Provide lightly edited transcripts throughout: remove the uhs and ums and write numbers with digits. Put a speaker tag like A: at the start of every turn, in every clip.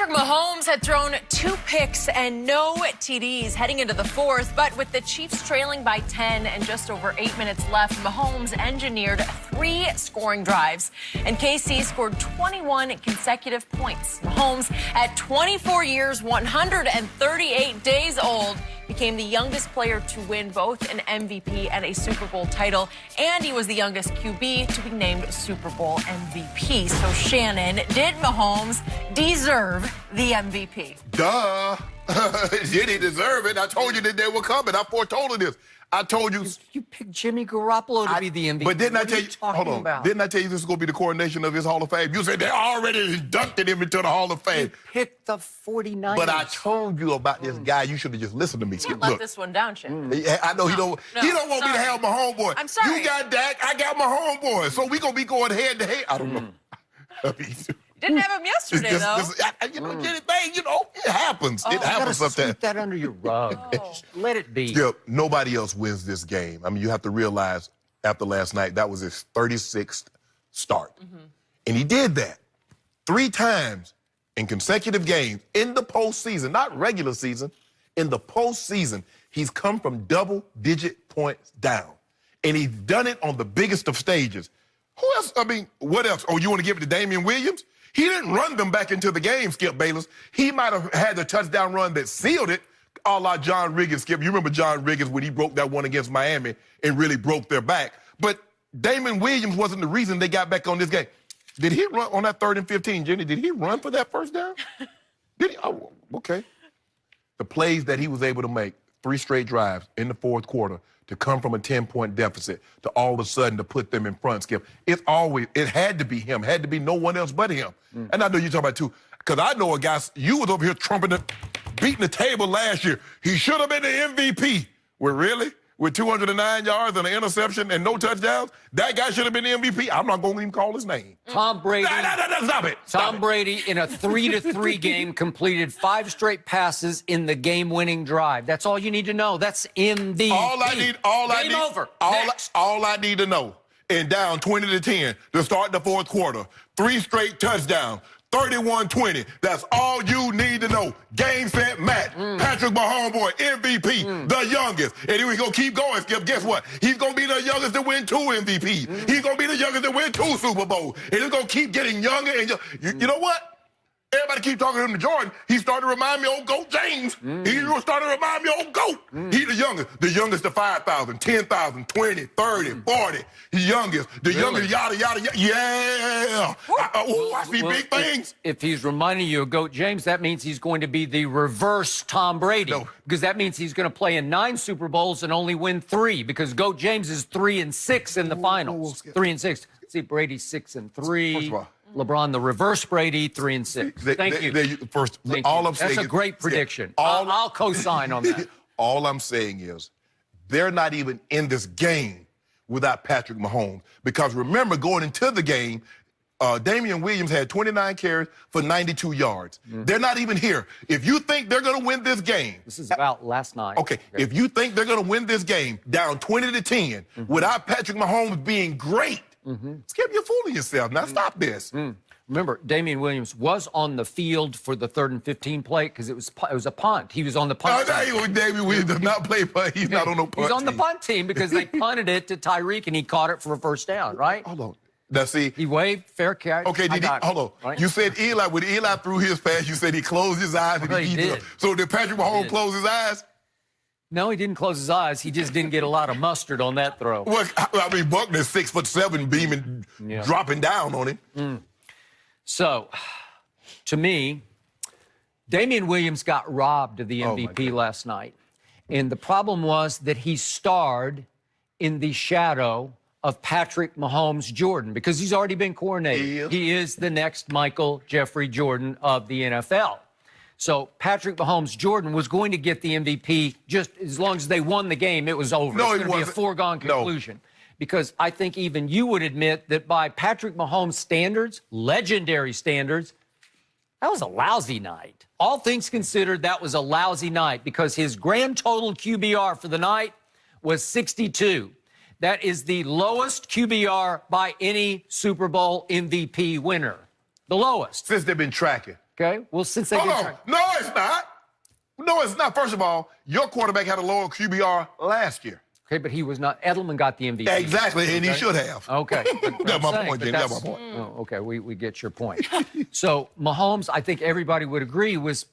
A: Patrick Mahomes had thrown 2 picks and no TDs heading into the 4th, but with the Chiefs trailing by 10 and just over 8 minutes left, Mahomes engineered 3 scoring drives, and KC scored 21 consecutive points. Mahomes, at 24 years, 138 days old, became the youngest player to win both an MVP and a Super Bowl title, and he was the youngest QB to be named Super Bowl MVP. So, Shannon, did Mahomes deserve the MVP?
B: Duh. Did he deserve it? I told you that they were coming. I foretold this. I told you.
C: You picked Jimmy Garoppolo to be the MVP.
B: But didn't I tell you?
C: Hold on.
B: Didn't I tell you this is going to be the coronation of his Hall of Fame? You said they already inducted him into the Hall of Fame.
C: You picked the 49ers.
B: But I told you about this guy. You should have just listened to me.
A: Don't let this one down, Shannon.
B: I know he don't. He don't want me to have my homeboy.
A: I'm sorry.
B: You got Dak. I got my homeboy. So we gonna be going head to head. I don't know.
A: Didn't have him yesterday, though.
B: It happens. It happens sometimes.
C: Sweep that under your rug. Let it be.
B: Yeah, nobody else wins this game. I mean, you have to realize after last night, that was his 36th start. And he did that 3 times in consecutive games in the postseason, not regular season. In the postseason, he's come from double-digit points down. And he's done it on the biggest of stages. Who else? I mean, what else? Oh, you want to give it to Damian Williams? He didn't run them back into the game, Skip Bayless. He might have had the touchdown run that sealed it, a la John Riggins, Skip. You remember John Riggins when he broke that one against Miami and really broke their back. But Damian Williams wasn't the reason they got back on this game. Did he run on that 3rd and 15, Jenny? Did he run for that first down? Did he? Oh, okay. The plays that he was able to make, 3 straight drives in the 4th quarter, to come from a 10-point deficit to all of a sudden to put them in front, Skip. It had to be him, had to be no one else but him. And I know you're talking about too, because I know a guy, you was over here beating the table last year. He should have been the MVP. Well, really? With 209 yards and an interception and no touchdowns? That guy should have been the MVP. I'm not going to even call his name.
C: Tom Brady.
B: Stop it.
C: Tom Brady in a 3-3 game completed 5 straight passes in the game-winning drive. That's all you need to know. That's MVP. Game over.
B: All I need to know. And down 20-10 to start the 4th quarter. 3 straight touchdowns. 31-20. That's all you need to know. Game, set, match. Patrick Mahomes, MVP, the youngest. And we're going to keep going, Skip. Guess what? He's going to be the youngest to win 2 MVPs. He's going to be the youngest to win 2 Super Bowls. And it's going to keep getting younger and younger. You know what? Everybody keep talking to him to Jordan. He started to remind me of old GOAT James. He started to remind me of old GOAT. He's the youngest. The youngest to 5,000, 10,000, 20, 30, 40. The youngest. The youngest, yada, yada, yada. Yeah. I see big things.
C: If he's reminding you of GOAT James, that means he's going to be the reverse Tom Brady.
B: No.
C: Because that means he's going to play in 9 Super Bowls and only win 3. Because GOAT James is 3-6 in the finals. 3-6. See, Brady's 6-3.
B: First of all,
C: LeBron, the reverse Brady, 3-6. Thank you.
B: All I'm saying
C: That's a great prediction. I'll co-sign on that.
B: All I'm saying is they're not even in this game without Patrick Mahomes. Because remember, going into the game, Damian Williams had 29 carries for 92 yards. They're not even here. If you think they're going to win this game.
C: This is about last night.
B: Okay. If you think they're going to win this game down 20-10 without Patrick Mahomes being great, Skip, you're fooling yourself. Now stop this.
C: Remember, Damian Williams was on the field for the 3rd and 15 play because it was a punt. He was on the punt team.
B: Damian Williams does not play punt. He's not on no punt team.
C: He's on the punt team because they punted it to Tyreek and he caught it for a 1st down, right?
B: Hold on. Now, see.
C: He waved, fair catch.
B: Okay, hold on. Right? You said Eli, when Eli threw his pass, you said he closed his eyes. And
C: he did.
B: So did Patrick Mahomes close his eyes?
C: No, he didn't close his eyes. He just didn't get a lot of mustard on that throw.
B: Well, I mean, Buckner's 6'7", beaming, dropping down on him.
C: So, to me, Damian Williams got robbed of the MVP last night. And the problem was that he starred in the shadow of Patrick Mahomes Jordan because he's already been coronated. He is the next Michael Jeffrey Jordan of the NFL. So Patrick Mahomes Jordan was going to get the MVP just as long as they won the game. It was over.
B: No,
C: it's going to be a foregone conclusion. Because I think even you would admit that by Patrick Mahomes' standards, legendary standards, that was a lousy night. All things considered, that was a lousy night because his grand total QBR for the night was 62. That is the lowest QBR by any Super Bowl MVP winner. The lowest.
B: Since they've been tracking.
C: Okay. Well, since they
B: Hold
C: did
B: on. No, it's not. No, it's not. First of all, your quarterback had a lower QBR last year.
C: Okay, but he was not. Edelman got the MVP.
B: Exactly, and he should have.
C: Okay.
B: That's my point, Jimmy. That's my point.
C: Oh, okay, we get your point. So Mahomes, I think everybody would agree, was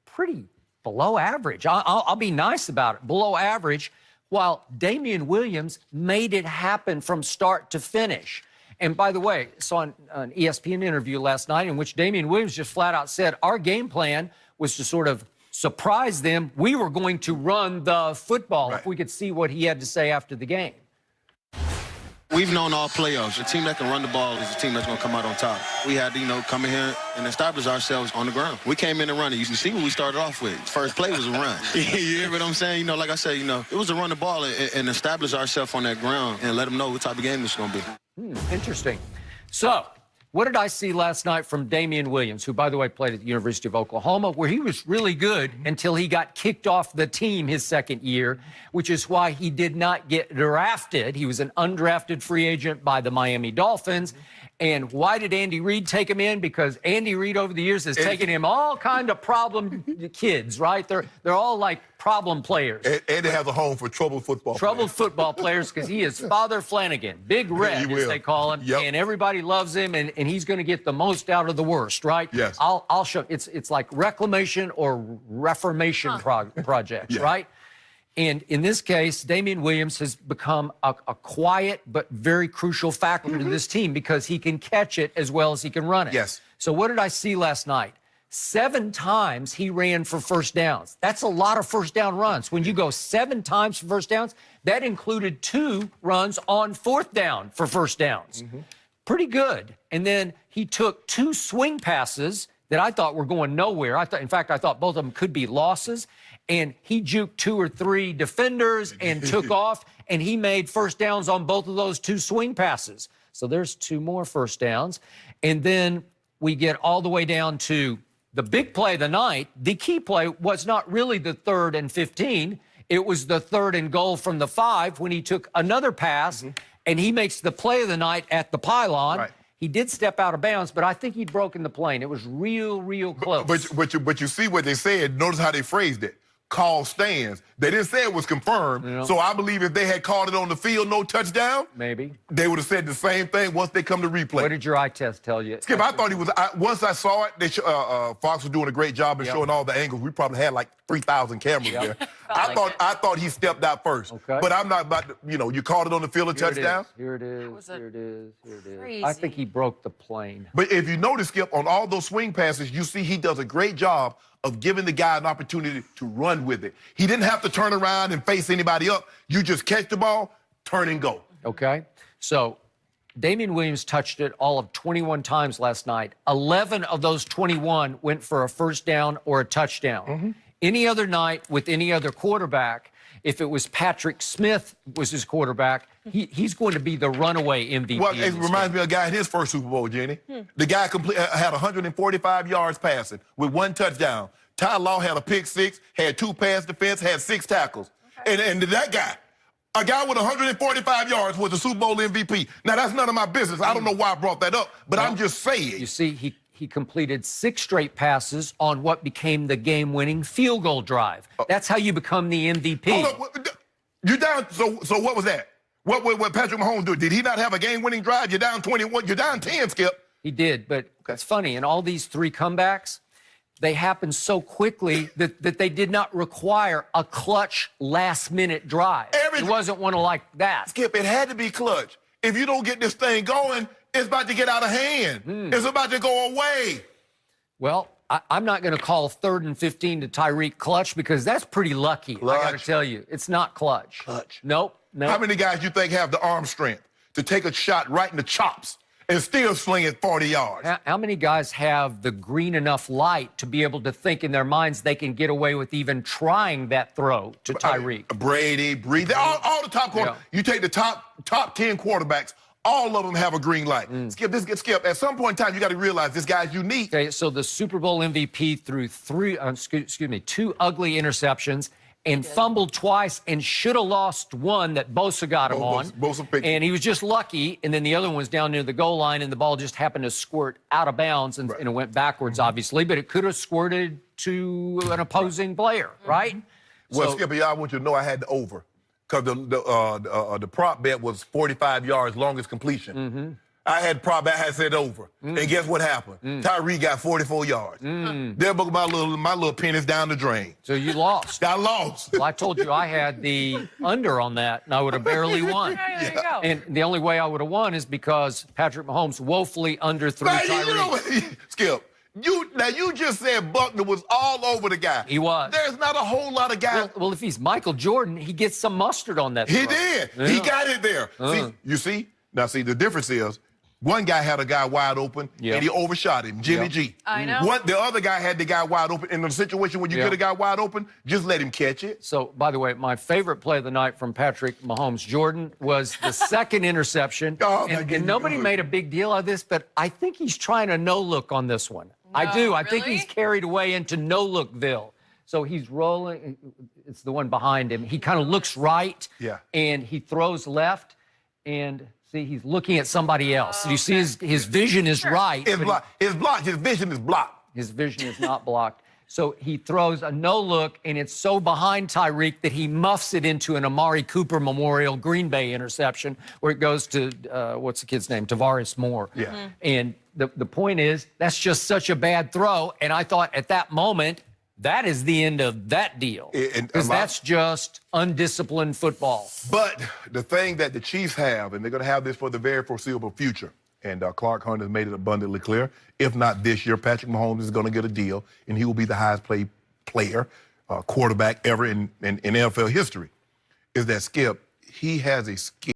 C: pretty below average. I'll be nice about it. Below average, while Damian Williams made it happen from start to finish. And by the way, I saw an ESPN interview last night in which Damian Williams just flat out said, our game plan was to sort of surprise them. We were going to run the football.
B: Right.
C: If we could see what he had to say after the game.
D: We've known all playoffs. A team that can run the ball is a team that's going to come out on top. We had to, come in here and establish ourselves on the ground. We came in and run it. You can see what we started off with. First play was a run. You hear what I'm saying? Like I said, it was to run the ball and establish ourselves on that ground and let them know what type of game this is going to be.
C: Interesting. So, what did I see last night from Damian Williams, who, by the way, played at the University of Oklahoma, where he was really good until he got kicked off the team his second year, which is why he did not get drafted. He was an undrafted free agent by the Miami Dolphins. And why did Andy Reid take him in? Because Andy Reid over the years has taken him all kind of problem kids, right? They're all like problem players.
B: And they have a home for troubled football
C: Troubled
B: players.
C: football players, because he is Father Flanagan, Big Red, as they call him,
B: Yep.
C: and everybody loves him, and he's going to get the most out of the worst, right?
B: Yes.
C: I'll show. It's like reclamation or reformation projects,
B: Yeah.
C: right? And in this case, Damian Williams has become a quiet but very crucial factor to this team because he can catch it as well as he can run it.
B: Yes.
C: So what did I see last night? 7 times he ran for first downs. That's a lot of first down runs. When you go 7 times for first downs, that included 2 runs on 4th down for first downs. Pretty good. And then he took 2 swing passes that I thought were going nowhere. In fact, I thought both of them could be losses. And he juked 2 or 3 defenders and took off, and he made first downs on both of those 2 swing passes. So there's 2 more first downs. And then we get all the way down to the big play of the night. The key play was not really the 3rd and 15. It was the 3rd and goal from the 5 when he took another pass, and he makes the play of the night at the pylon.
B: Right.
C: He did step out of bounds, but I think he'd broken the plane. It was real close.
B: But you see what they said. Notice how they phrased it. Call stands. They didn't say it was confirmed.
C: Yeah.
B: So I believe if they had called it on the field, no touchdown,
C: Maybe.
B: they would have said the same thing once they come to replay.
C: What did your eye test tell you?
B: Skip, I thought he was. Once I saw it, Fox was doing a great job in showing all the angles. We probably had like 3,000 cameras there. I thought he stepped out first.
C: Okay.
B: But I'm not about to. You called it on the field a touchdown.
C: Here it is.
A: was
C: Here it is. Here it is.
A: crazy.
C: I think he broke the plane.
B: But if you notice, Skip, on all those swing passes, you see he does a great job of giving the guy an opportunity to run with it. He didn't have to turn around and face anybody up. You just catch the ball, turn and go.
C: Okay? So Damian Williams touched it all of 21 times last night. 11 of those 21 went for a first down or a touchdown. Any other night with any other quarterback, if it was Patrick Smith was his quarterback, he's going to be the runaway MVP.
B: Well, it reminds me of a guy in his first Super Bowl, Jenny. The guy had 145 yards passing with 1 touchdown. Ty Law had a pick 6, had 2 pass defense, had 6 tackles. And that guy, a guy with 145 yards was the Super Bowl MVP. Now, that's none of my business. I don't know why I brought that up, but I'm just saying.
C: You see, he completed 6 straight passes on what became the game-winning field goal drive. That's how you become the MVP.
B: Hold up. You down, so what was that? What Patrick Mahomes do? Did he not have a game-winning drive? You're down 21. You're down 10, Skip.
C: He did, but it's funny. In all these 3 comebacks, they happened so quickly that they did not require a clutch last-minute drive. It wasn't one like that.
B: Skip, it had to be clutch. If you don't get this thing going, it's about to get out of hand. It's about to go away.
C: Well, I'm not going to call 3rd and 15 to Tyreek clutch because that's pretty lucky. I got to tell you, it's not clutch. Nope.
B: How many guys you think have the arm strength to take a shot right in the chops and still sling it 40 yards?
C: How many guys have the green enough light to be able to think in their minds they can get away with even trying that throw to Tyreek?
B: Brady, Breeze, all the top quarterbacks. You take the top 10 quarterbacks, all of them have a green light. Skip, at some point in time, you got to realize this guy's unique.
C: Okay, so the Super Bowl MVP threw 2 ugly interceptions, and fumbled twice and should have lost one that Bosa got him on.
B: Bosa picked
C: and he was just lucky. And then the other one was down near the goal line, and the ball just happened to squirt out of bounds, and it went backwards, obviously. But it could have squirted to an opposing player, right?
B: Well,
C: So,
B: Skipper, I want you to know I had the over. Because the prop bet was 45 yards, longest completion. I had prop bet, I had said over. And guess what happened? Tyree got 44 yards. There broke my little pennies down the drain.
C: so you lost.
B: I lost.
C: Well, I told you I had the under on that, and I would have barely won.
A: There you go.
C: And the only way I would have won is because Patrick Mahomes woefully underthrew
B: Man,
C: Tyree.
B: you know what? Skip, you just said Buckner was all over the guy.
C: He was.
B: There's not a whole lot of guys.
C: Well, if he's Michael Jordan, he gets some mustard on that.
B: He
C: throw.
B: did.
C: Yeah.
B: He got it there. See, you see? Now, see, the difference is one guy had a guy wide open, and he overshot him, Jimmy G.
A: I know.
B: The other guy had the guy wide open. In a situation when you get a guy wide open, just let him catch it.
C: So, by the way, my favorite play of the night from Patrick Mahomes Jordan was the second interception.
B: Oh, my
C: and
B: goodness.
C: nobody made a big deal of this, but I think he's trying a no-look on this one. I do. I think
A: really?
C: he's carried away into no-lookville. So he's rolling. It's the one behind him. He kind of looks right, and he throws left, and see, he's looking at somebody else. You see his vision is right.
B: It's blocked. It's blocked. His vision is blocked.
C: His vision is not blocked. So he throws a no-look, and it's so behind Tyreek that he muffs it into an Amari Cooper Memorial Green Bay interception where it goes to, what's the kid's name? Tavares Moore.
B: Yeah.
C: And the point is, that's just such a bad throw. And I thought at that moment, that is the end of that deal. Because that's just undisciplined football.
B: But the thing that the Chiefs have, and they're going to have this for the very foreseeable future, and Clark Hunt has made it abundantly clear, if not this year, Patrick Mahomes is going to get a deal, and he will be the highest paid player, quarterback ever in NFL history, is that, Skip, he has a skill.